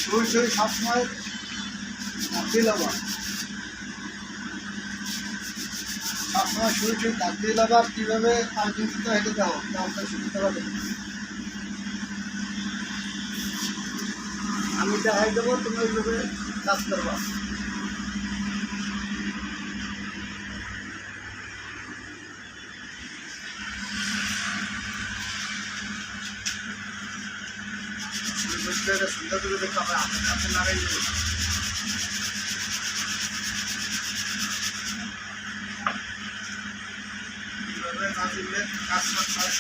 শুই শুই সবসময় ডাকতেই লাবা, সবসময় শুই শুই ডাকতেই লাবা। কীভাবে আর কিন্তু হেঁটে যাও তাহলে সুবিধা হবে। আমি দেখাই দেবো, তুমি ওইভাবে কাজ করবা। সুন্দর করে দেখো, আমরা হাতের কাছে লাগাই দেবো। এইভাবে না দিলে কাজ করতে হয়।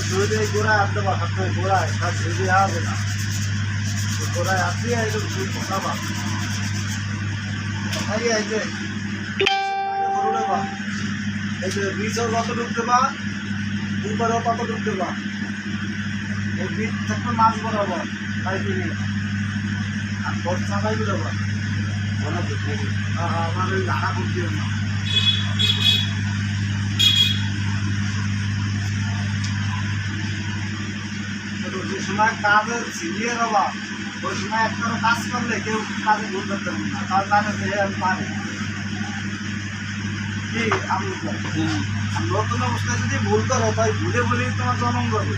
শুরুতে গোড়ায় আনতে পার, সবসময় গোড়ায় তার শুরুতে হবে না, গোড়ায় আসি একদম শুরু ফোটাবা। কোথায় আছে গরুটা বা এই যে বীজও কত ঢুকতে বা দুবারও কত ঢুকতে বা এই বীজ থাকবে মাছ বরাবর তাই কিনি আর বর্ষা পাই বরাবর আমার ওই রাখা করতে না। যে সময় কাজের ছিলিয়ে দেওয়া ওই সময় একটা কাজ করলে কেউ কাজে ভুল করতে পারবে না, কারণ তাদের পারে কি আমি নতুন অবস্থায় যদি ভুল করো তাই ভুলে ভুলেই তোমার জন্ম করবে।